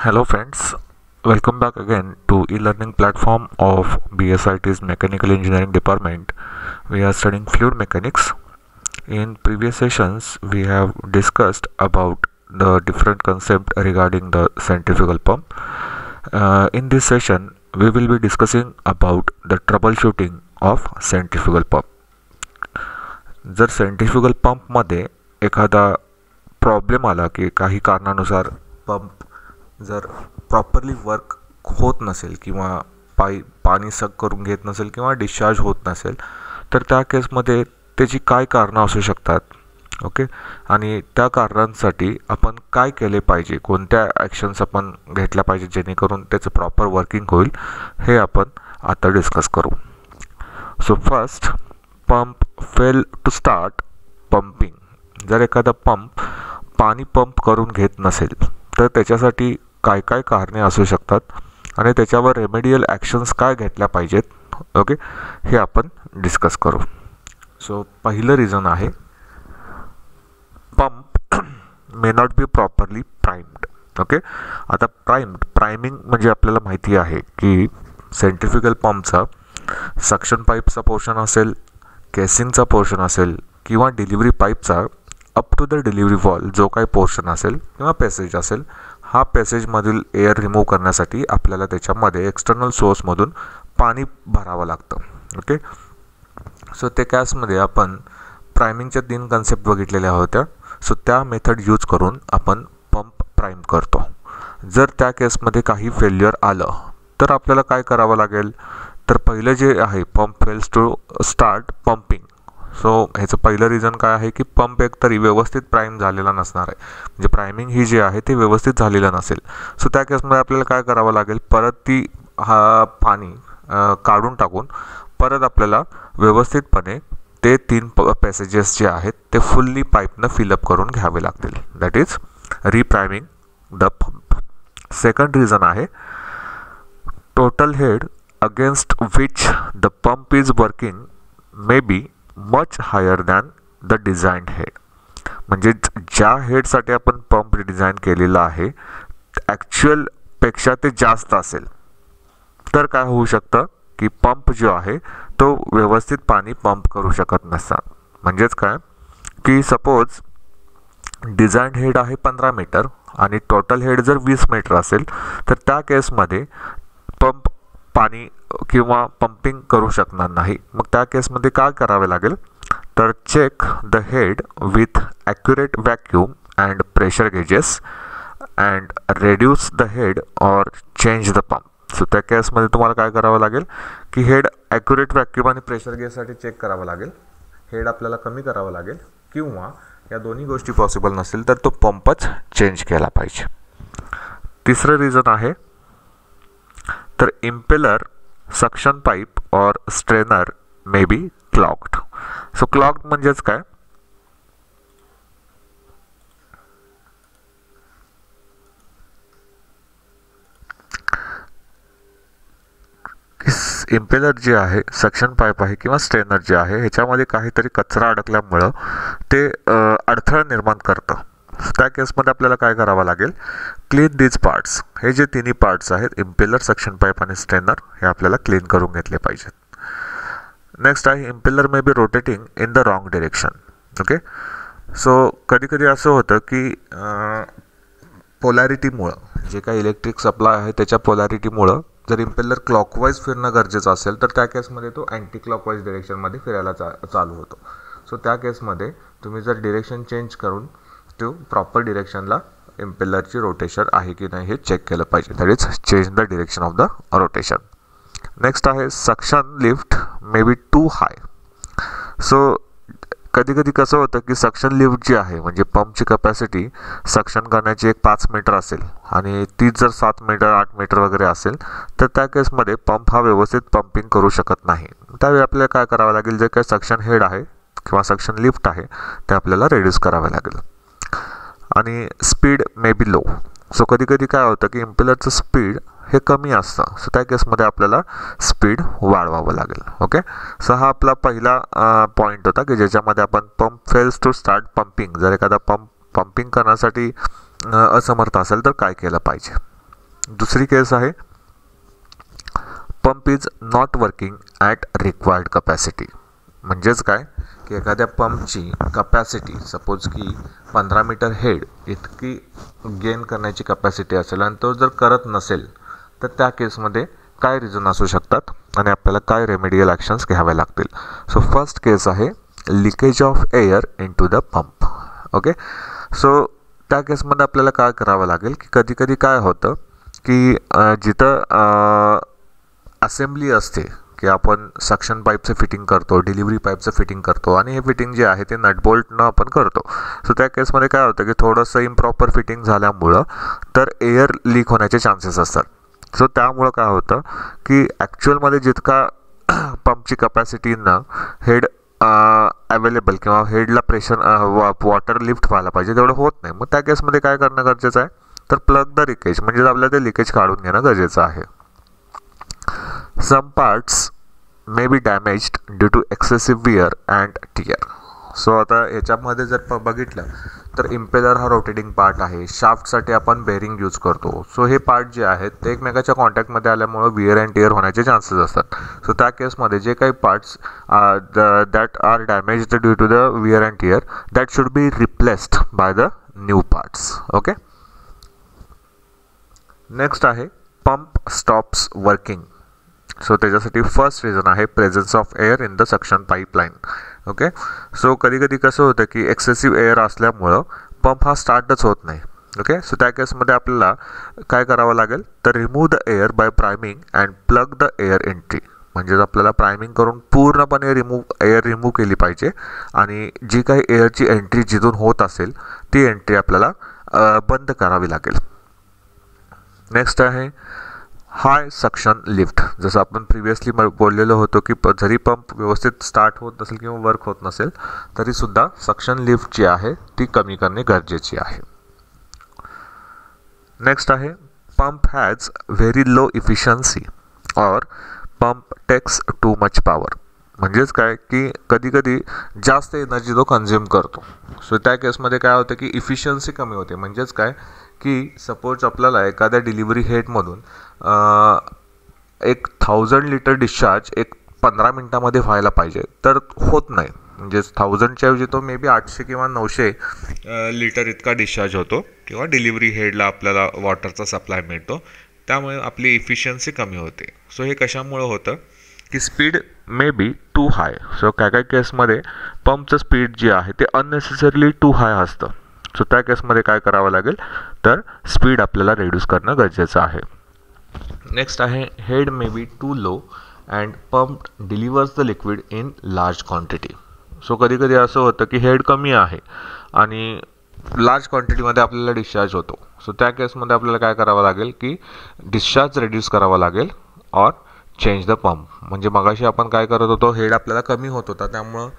Hello friends, welcome back again to e-learning platform of BSIT's Mechanical Engineering Department. We are studying fluid mechanics. In previous sessions, we have discussed about the different concept regarding the centrifugal pump. In this session, we will be discussing about the troubleshooting of centrifugal pump. जर centrifugal पंपमध्ये एखादा problem आला की काही कारणानुसार pump जर properly work होत नसेल किंवा पाणी सक करून घेत नसेल किंवा डिस्चार्ज होत नसेल तर त्या केसमध्ये त्याची काय कारणं असू शकतात ओके आणि त्या कारणांसाठी आपण काय केले पाहिजे कोणत्या ॲक्शन्स आपण घेतल्या पाहिजे जेणेकरून त्याचं प्रॉपर वर्किंग होईल हे आपण आता डिस्कस करू. So first, pump fail to start pumping. जर एखादा पंप पाणी पंप करून घेत नसेल तर त्याच्यासाठी काय काय कारणे असू शकतात आणि त्याच्यावर रेमेडियल ॲक्शन्स काय घेतल्या पाहिजेत ओके हे आपण डिस्कस करू. सो पहिलं रिझन आहे pump may not be properly primed. Okay, आता प्राइमिंग म्हणजे आपल्याला माहिती आहे की सेंट्रिफ्युगल पंपचा सक्शन पाईपचा पोर्शन असेल, केसिंगचा पोर्शन असेल किंवा डिलिव्हरी पाईपचा up to the delivery valve जो काही पोर्शन असेल किंवा पॅसेज असेल, हा पॅसेजमधील एअर रिमूव्ह करण्यासाठी आपल्याला त्याच्यामध्ये एक्सटर्नल सोर्समधून पाणी भरावं लागतं. ओके, सो त्या केसमध्ये आपण प्रायमिंगच्या 3 कन्सेप्ट बघितलेल्या होत्या. सो त्या मेथड यूज करून आपण पंप प्राइम करतो. जर त्या केसमध्ये काही फेल्युअर आलं तर आपल्याला काय करावं लागेल तर पहिलं जे आहे pump fails to start pumping. So ह्याचं पहिलं रिझन काय आहे की पंप एकतरी व्यवस्थित प्राईम झालेला नसणार आहे, म्हणजे प्रायमिंग ही जी आहे ते व्यवस्थित झालेलं नसेल. सो त्या केसमध्ये आपल्याला काय करावं लागेल, परत ती पाणी काढून टाकून परत आपल्याला व्यवस्थितपणे ते 3 पॅसेजेस जे आहेत ते फुल्ली पाईपनं फिलअप करून घ्यावे लागतील. That is repriming the pump. Second reason आहे total head against which the pump is working may be much higher than the designed head. म्हणजे ज्या हेडसाठी आपण पंप डिझाईन केलेला आहे ॲक्च्युअल पेक्षा ते जास्त असेल तर काय होऊ शकतं की पंप जो आहे तो व्यवस्थित पाणी पंप करू शकत नसतात. म्हणजेच काय की सपोज डिझाईन हेड आहे 15 मीटर आणि टोटल हेड जर 20 मीटर असेल तर त्या केसमध्ये पंप पाणी किंवा पंपिंग करू शकणार नाही. मग त्या केसमध्ये काय करावे लागेल तर check the head with accurate vacuum and pressure gauges and reduce the head or change the pump. So त्या केसमध्ये तुम्हाला काय करावं लागेल की हेड ॲक्युरेट व्हॅक्यूम आणि प्रेशर गेजसाठी चेक करावं लागेल, हेड आपल्याला कमी करावं लागेल किंवा या दोन्ही गोष्टी पॉसिबल नसेल तर तो पंपच चेंज केला पाहिजे. तिसरं रिझन आहे तर इम्पेलर, सक्शन पाईप और strainer may be clogged. So clogged म्हणजेच काय इम्पेलर जे आहे, सक्शन पाईप आहे किंवा स्ट्रेनर जे आहे ह्याच्यामध्ये काहीतरी कचरा अडकल्यामुळं ते अडथळा निर्माण करतं. त्या केसमध्ये आपल्याला काय करावं लागेल, क्लीन दीज पार्ट्स. हे जे तिन्ही पार्ट्स आहेत इम्पेलर, सक्शन पाईप आणि स्ट्रेनर हे आपल्याला क्लीन करून घेतले पाहिजेत. नेक्स्ट आहे impeller may be rotating in the wrong direction. Okay, so कधी असं होतं की पोलॅरिटीमुळं जे काही इलेक्ट्रिक सप्लाय आहे त्याच्या पोलॅरिटीमुळं जर इम्पेलर क्लॉकवाईज फिरणं गरजेचं असेल तर त्या केसमध्ये तो अँटी क्लॉकवाईज डिरेक्शनमध्ये फिरायला चालू होतो. सो त्या केसमध्ये तुम्ही जर डिरेक्शन चेंज करून तो प्रॉपर डिरेक्शनला इम्पेलरची रोटेशन आहे की नाही हे चेक केलं पाहिजे. That is change the direction of the rotation. Next आहे suction lift may be too high. So कधी कसं होतं की सक्शन लिफ्ट जी आहे म्हणजे पंपची कपॅसिटी सक्शन करण्याची एक 5 मीटर असेल आणि ती जर 7 मीटर 8 मीटर वगैरे असेल तर त्या केसमध्ये पंप हा व्यवस्थित पंपिंग करू शकत नाही. त्यावेळी आपल्याला काय करावं लागेल, जे काही सक्शन हेड आहे किंवा सक्शन लिफ्ट आहे ते आपल्याला रेड्यूस करावे लागेल. आणि स्पीड मे बी लो. सो कधी काय होतं की इम्पेलरचं स्पीड हे कमी असतं. सो त्या केसमध्ये आपल्याला स्पीड वाढवावं लागेल. ओके, सो हा आपला पहिला पॉईंट होता की ज्याच्यामध्ये आपण pump fails to start pumping. जर एखादा पंप पंपिंग करण्यासाठी असमर्थ असेल तर काय केलं पाहिजे. दुसरी केस आहे pump is not working at required capacity. म्हणजेच काय की एखाद्या पंपची कपॅसिटी सपोज की 15 मीटर हेड इतकी गेन करण्याची कपॅसिटी असेल आणि तो जर करत नसेल तर त्या केसमध्ये काय रिझन असू शकतात आणि आपल्याला काय रेमेडियल ॲक्शन्स घ्यावे लागतील. सो फर्स्ट केस आहे leakage of air into the pump. Okay, so त्या केसमध्ये आपल्याला काय करावं लागेल की कधी कधी काय होतं की जिथं असेंब्ली असते की आपण सक्शन पाईपचं फिटिंग करतो, डिलिव्हरी पाईपचं फिटिंग करतो आणि हे फिटिंग जे आहे ते नटबोल्टनं आपण करतो. सो त्या केसमध्ये काय होतं की थोडंसं इम्प्रॉपर फिटिंग झाल्यामुळं तर एअर लीक होण्याचे चान्सेस असतात. सो त्यामुळं काय होतं की ॲक्च्युअलमध्ये जितका पंपची कपॅसिटीनं हेड अवेलेबल किंवा हेडला प्रेशर वॉटर लिफ्ट व्हायला पाहिजे तेवढं होत नाही. मग त्या केसमध्ये काय करणं गरजेचं आहे तर प्लग द लिकेज म्हणजे आपल्याला ते लिकेज काढून घेणं गरजेचं आहे. Some parts may be damaged due to excessive wear and tear. So आता याच्यामध्ये जर बघितलं तर इम्पेलर हा रोटेटिंग पार्ट आहे, शाफ्टसाठी आपण बेरिंग यूज करतो. सो हे पार्ट जे आहेत ते एकमेकाच्या कॉन्टॅक्टमध्ये आल्यामुळं विअर अँड टिअर होण्याचे चान्सेस असतात. सो त्या केसमध्ये जे काही parts that are damaged due to the wear and tear that should be replaced by the new parts. Okay, next आहे पंप स्टॉप्स वर्किंग. सो त्याच्यासाठी फर्स्ट रिझन आहे presence of air in the suction pipeline. Okay, so कधी कधी कसं होतं की excessive air असल्यामुळं pump हा स्टार्टच होत नाही. ओके, सो त्या केसमध्ये आपल्याला काय करावं लागेल तर remove the air by priming and plug the air entry. म्हणजेच आपल्याला प्रायमिंग करून पूर्णपणे एअर रिमूव्ह केली पाहिजे आणि जी काही एअरची एंट्री जिथून होत असेल ती एंट्री आपल्याला बंद करावी लागेल. नेक्स्ट आहे हाय सक्शन लिफ्ट. जसं आपण प्रिव्हियसली बोललेलो होतो की जरी पंप व्यवस्थित स्टार्ट होत नसेल किंवा वर्क होत नसेल तरीसुद्धा सक्शन लिफ्ट जी आहे ती कमी करणे गरजेची आहे. नेक्स्ट आहे pump has very low efficiency or pump takes too much power. म्हणजेच काय की कधी कधी जास्त एनर्जी तो कन्झ्युम करतो. सो त्या केसमध्ये काय होतं की इफिशियन्सी कमी होते. म्हणजेच काय की सपोज आपल्याला एखाद्या डिलिव्हरी हेडमधून 1000 लिटर डिस्चार्ज 15 मिनटामध्ये व्हायला पाहिजे तर होत नाही. म्हणजेच 1000च्या ऐवजी तो मे बी 800 किंवा 900 लिटर इतका डिस्चार्ज होतो किंवा डिलिव्हरी हेडला आपल्याला वॉटरचा सप्लाय मिळतो. त्यामुळे आपली इफिशियन्सी कमी होते. सो हे कशामुळं होतं की speed may be too high. So काय काय केसमध्ये पंपचं स्पीड जे आहे ते अननेसेसरीली टू हाय असतं. सो त्या केसमध्ये काय करावं लागेल तर स्पीड आपल्याला रिड्यूस करणं गरजेचं आहे. नेक्स्ट आहे head may be too low and pump delivers the liquid in large quantity. So कधी कधी असं होतं की हेड कमी आहे आणि लार्ज क्वांटिटीमध्ये आपल्याला डिस्चार्ज होतो. सो त्या केसमध्ये आपल्याला काय करावं लागेल की डिस्चार्ज रिड्यूस करावा लागेल ऑर चेंज द पंप. म्हणजे मगाशी आपण काय करत होतो हेड आपल्याला कमी होत होता त्यामुळं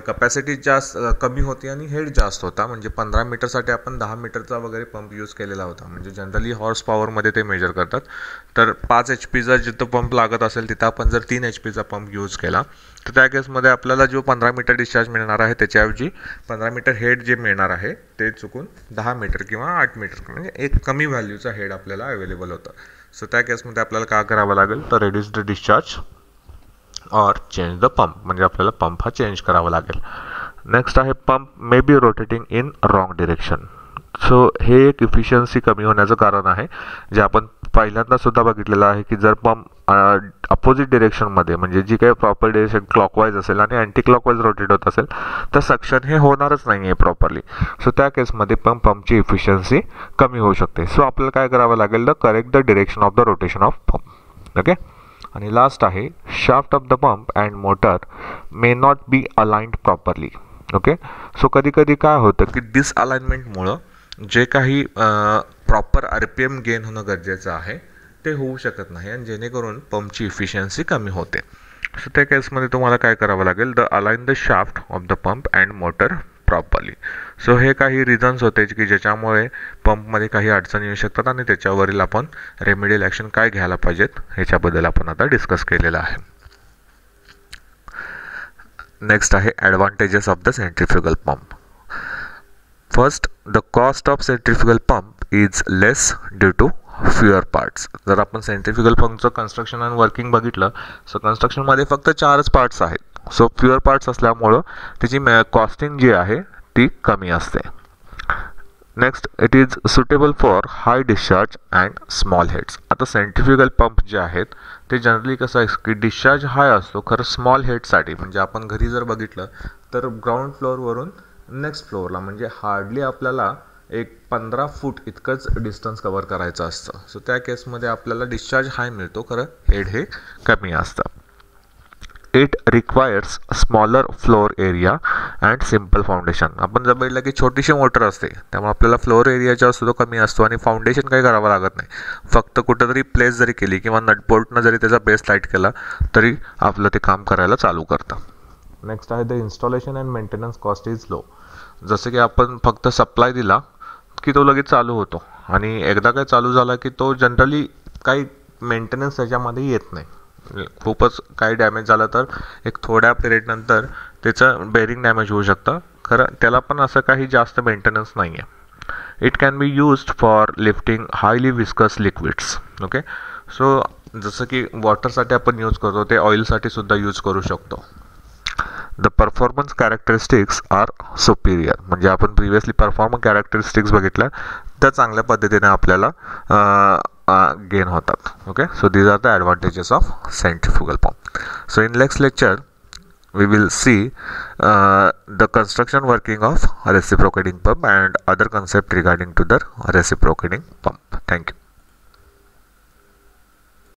कपॅसिटी जास्त कमी होती आणि हेड जास्त होता. म्हणजे 15 मीटरसाठी आपण 10 मीटरचा वगैरे पंप यूज केलेला होता. म्हणजे जनरली हॉर्स पॉवरमध्ये ते मेजर करतात. तर 5 HP जिथं पंप लागत असेल तिथं आपण जर 3 HP पंप यूज केला तर त्या केसमध्ये आपल्याला जो 15 मीटर डिस्चार्ज मिळणार आहे त्याच्याऐवजी 15 मीटर हेड जे मिळणार आहे ते चुकून 10 मीटर किंवा 8 मीटर म्हणजे एक कमी व्हॅल्यूचा हेड आपल्याला अवेलेबल होतं. सो त्या केसमध्ये आपल्याला काय करावं लागेल तर reduce the discharge or change the pump. म्हणजे आपल्याला पंप हा चेंज करावा लागेल. नेक्स्ट आहे pump may be rotating in wrong direction. So हे एक इफिशियन्सी कमी होण्याचं कारण आहे जे आपण पहिल्यांदा सुद्धा बघितलेलं आहे की जर पंप अपोजिट डिरेक्शनमध्ये म्हणजे जी काही प्रॉपर डिरेक्शन क्लॉकवाईज असेल आणि अँटी क्लॉकवाईज रोटेट होत असेल तर सक्शन हे होणारच नाही आहे प्रॉपरली. सो त्या केसमध्ये पण पंपची इफिशियन्सी कमी होऊ शकते. सो आपल्याला काय करावं लागेल the correct the direction of the rotation of pump. Okay, आणि लास्ट आहे shaft of the pump and motor may not be aligned properly. Okay, so कधी कधी काय होतं की डिसअलाइनमेंटमुळं जे काही प्रॉपर RPM गेन होणं गरजेचं आहे ते होऊ शकत नाही आणि जेणेकरून पंपची इफिशियन्सी कमी होते. सो त्या केसमध्ये तुम्हाला काय करावं लागेल the align the shaft of the pump and motor properly. So हे काही रिझन्स होते की ज्याच्यामुळे पंपमध्ये काही अडचणी येऊ शकतात आणि त्याच्यावरील आपण रेमेडियल ॲक्शन काय घ्यायला पाहिजेत ह्याच्याबद्दल आपण आता डिस्कस केलेलं आहे. नेक्स्ट आहे advantages of the centrifugal pump. First, the cost of centrifugal pump is less due to fewer parts. जर आपण सेंट्रिफ्युगल पंपचं कन्स्ट्रक्शन अँड वर्किंग बघितलं, सो कन्स्ट्रक्शनमध्ये फक्त 4च पार्ट्स आहेत. सो फ्युअर पार्ट्स असल्यामुळं त्याची कॉस्टिंग जी आहे ती कमी असते. Next, it is suitable for high discharge and small heads. आता सेंट्रिफ्युगल पंप जे आहेत ते जनरली कसं आहे की डिस्चार्ज हाय असतो, खरं स्मॉल हेडसाठी म्हणजे आपण घरी जर बघितलं तर ग्राउंड फ्लोअरवरून नेक्स्ट फ्लोअरला म्हणजे हार्डली आपल्याला एक 15 फूट इतकंच डिस्टन्स कवर करायचं असतं. सो त्या केसमध्ये आपल्याला डिस्चार्ज हाय मिळतो, खरं हेड हे कमी असतं. It requires smaller floor area and simple foundation. आपण जर बघितलं की छोटीशी मोटर असते त्यामुळे आपल्याला फ्लोअर एरिया जो असतो तो कमी असतो आणि फाउंडेशन काही करावं लागत नाही. फक्त कुठंतरी प्लेस जरी केली किंवा नटबोल्टनं जरी त्याचा बेस लाईट केला तरी आपलं ते काम करायला चालू करतं. नेक्स्ट आहे the installation and maintenance cost is low. जसं की आपण फक्त सप्लाय दिला की तो लगेच चालू होतो आणि एकदा काय चालू झाला की तो जनरली काही मेंटेनन्स त्याच्यामध्ये येत नाही. खूपच काही डॅमेज झालं तर एक थोड्या पिरियडनंतर त्याचं बेरिंग डॅमेज होऊ शकतं, खरं त्याला पण असं काही जास्त मेंटेनन्स नाही आहे. It can be used for lifting highly viscous liquids. Okay, so जसं की वॉटरसाठी आपण यूज करतो ते ऑइलसाठी सुद्धा यूज करू शकतो. The performance characteristics are superior. म्हणजे आपण प्रिव्हियसली परफॉर्मन्स कॅरेक्टरिस्टिक्स बघितल्या त्या चांगल्या पद्धतीने आपल्याला गेन होतात. Okay, so these are the advantages of centrifugal pump. So in next lecture we will see the construction working of reciprocating pump and other concept regarding to the reciprocating pump. Thank you.